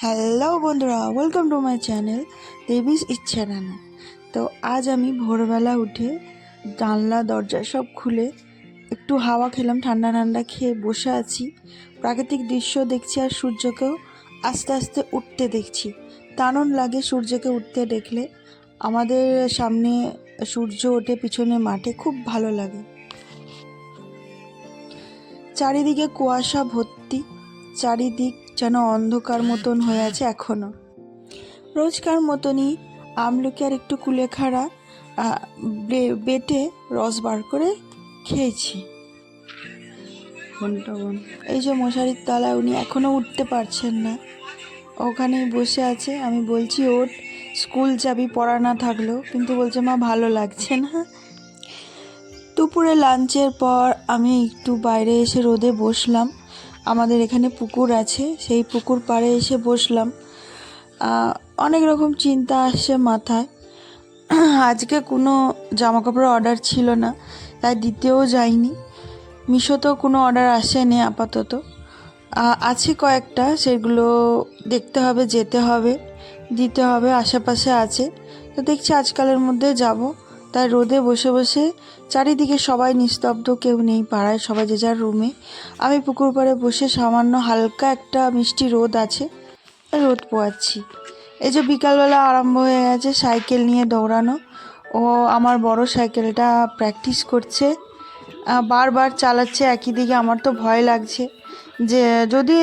Hello বন্ধুরা, welcome to my channel দেবীস ইচ্ছা রান্না। তো আজ আমি ভোরবেলা উঠে জানলা দরজা সব খুলে একটু হাওয়া খেলাম, ঠান্ডা ঠান্ডা খেয়ে বসে আছি। প্রাকৃতিক দৃশ্য দেখছি আর সূর্যকেও আস্তে আস্তে উঠতে দেখছি। দারুণ লাগে সূর্যকে উঠতে দেখলে। আমাদের সামনে সূর্য ওঠে, পিছনে মাঠে, খুব ভালো লাগে। চারিদিকে কুয়াশা ভর্তি, চারিদিক যেন অন্ধকার মতন হয়ে আছে এখনো। রোজকার মতনই আমলকি আর একটু কুলেখাড়া বেটে রস বার করে খেয়েছি। এই যে মশারির তলায় উনি এখনো উঠতে পারছেন না, ওখানেই বসে আছে। আমি বলছি ওঠ, স্কুল যাবি পড়া না থাকলেও, কিন্তু বলছে মা ভালো লাগছে না। দুপুরে লাঞ্চের পর আমি একটু বাইরে এসে রোদে বসলাম। আমাদের এখানে পুকুর আছে, সেই পুকুর পাড়ে এসে বসলাম। অনেক রকম চিন্তা আসছে মাথায়। আজকে কোনো জামাকাপড়ের অর্ডার ছিল না, তাই দিতেও যাইনি। মিশোতেও কোনো অর্ডার আসেনি আপাতত। আছে কয়েকটা, সেগুলো দেখতে হবে, যেতে হবে, দিতে হবে, আশেপাশে আছে। তো দেখছি আজকালের মধ্যে যাব। তাই রোদে বসে বসে, চারিদিকে সবাই নিস্তব্ধ, কেউ নেই পাড়ায়, সবাই যে যার রুমে। আমি পুকুর পাড়ে বসে সামান্য হালকা একটা মিষ্টি রোদ আছে, রোদ পোয়াচ্ছি। এই যে বিকালবেলা আরম্ভ হয়ে গেছে সাইকেল নিয়ে দৌড়ানো। ও আমার বড় সাইকেলটা প্র্যাকটিস করছে, বারবার চালাচ্ছে একই দিকে। আমার তো ভয় লাগছে যে যদি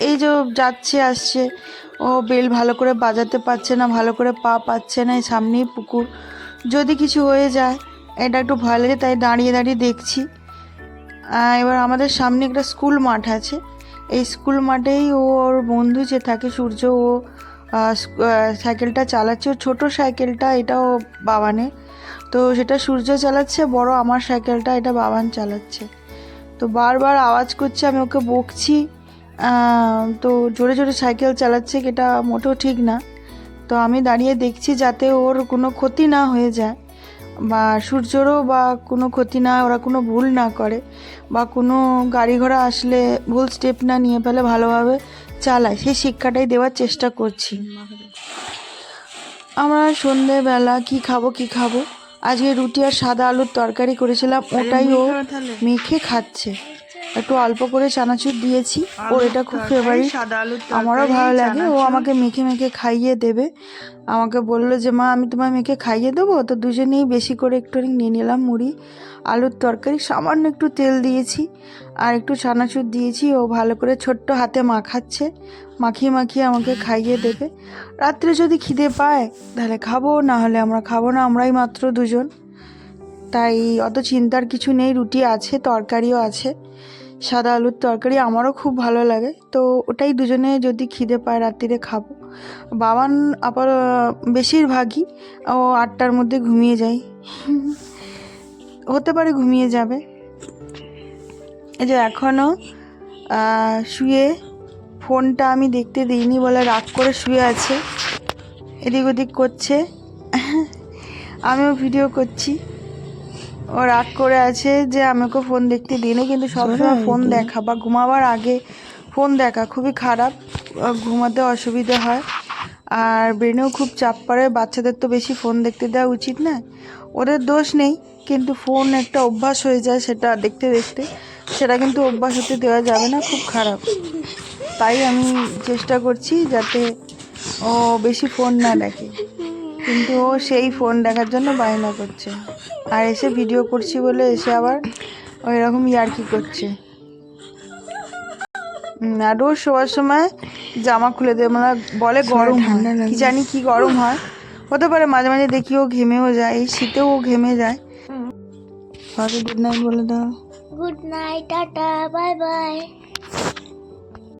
এই যে যাচ্ছে আসছে, ও বেল ভালো করে বাজাতে পারছে না, ভালো করে পা পাচ্ছে না, এই সামনেই পুকুর, যদি কিছু হয়ে যায় এটা একটু ভয় লাগে। তাই দাঁড়িয়ে দাঁড়িয়ে দেখছি। এবার আমাদের সামনে একটা স্কুল মাঠ আছে, এই স্কুল মাঠেই ওর বন্ধু যে থাকে সূর্য, ও সাইকেলটা চালাচ্ছে। ওর ছোটো সাইকেলটা, এটাও বাবানের, তো সেটা সূর্য চালাচ্ছে। বড় আমার সাইকেলটা, এটা বাবান চালাচ্ছে। তো বারবার আওয়াজ করছে, আমি ওকে বকছি। তো জোরে জোরে সাইকেল চালাচ্ছে, এটা মোটেও ঠিক না। তো আমি দাঁড়িয়ে দেখছি যাতে ওর কোনো ক্ষতি না হয়ে যায়, বা সূর্যরও বা কোনো ক্ষতি না, ওরা কোনো ভুল না করে, বা কোনো গাড়ি ঘোড়া আসলে ভুল স্টেপ না নিয়ে ফেলে, ভালোভাবে চালায়, সেই শিক্ষাটাই দেওয়ার চেষ্টা করছি। আমরা সন্ধেবেলা কি খাবো, আজকে রুটি আর সাদা আলুর তরকারি করেছিলাম, ওটাই ও মেখে খাচ্ছে। একটু অল্প করে চানাচুর দিয়েছি, ওর এটা খুব ফেভারিট, আমারও ভালো লাগে। ও আমাকে মেখে মেখে খাইয়ে দেবে। আমাকে বললো যে মা আমি তোমায় মেখে খাইয়ে দেবো। তো দুজনেই বেশি করে একটু নিয়ে নিলাম মুড়ি, আলুর তরকারি, সামান্য একটু তেল দিয়েছি আর একটু চানাচুর দিয়েছি। ও ভালো করে ছোট্ট হাতে মাখাচ্ছে, মাখিয়ে মাখিয়ে আমাকে খাইয়ে দেবে। রাত্রে যদি খিদে পায় তাহলে খাবো, না হলে আমরা খাবো না, আমরাই মাত্র দুজন, তাই অত চিন্তার কিছু নেই। রুটি আছে, তরকারিও আছে, সাদা আলুর তরকারি আমারও খুব ভালো লাগে। তো ওটাই দুজনে যদি খিদে পায় রাত্রিরে খাবো। বাবান আবার বেশিরভাগই ও 8টার মধ্যে ঘুমিয়ে যায়, হতে পারে ঘুমিয়ে যাবে। এই যে এখনও শুয়ে, ফোনটা আমি দেখতে দিইনি বলে রাগ করে শুয়ে আছে, এদিক ওদিক করছে। আমিও ভিডিও করছি, ও রাগ করে আছে যে আমাকে ফোন দেখতে দিইনি। কিন্তু সবসময় ফোন দেখা বা ঘুমাবার আগে ফোন দেখা খুবই খারাপ, ঘুমাতে অসুবিধে হয় আর ব্রেনেও খুব চাপ পড়ে। বাচ্চাদের তো বেশি ফোন দেখতে দেওয়া উচিত না, ওদের দোষ নেই, কিন্তু ফোন একটা অভ্যাস হয়ে যায় সেটা দেখতে দেখতে, সেটা কিন্তু অভ্যাস হতে দেওয়া যাবে না, খুব খারাপ। তাই আমি চেষ্টা করছি যাতে ও বেশি ফোন না দেখে, কিন্তু ও সেই ফোন দেখার জন্য বায়না করছে। আর এসে ভিডিও করছি বলে এসে আবার ওই রকম ইয়ার্কি করছে। আর রোজ শোয়ার সময় জামা খুলে দেয়, মানে বলে গরম হয়, কি জানি কি গরম হয়, হতে পারে। মাঝে মাঝে দেখি ও ঘেমেও যায়, এই শীতেও ও ঘেমে যায়। গুড নাইট বলে দাও। Good night, tata, bye bye.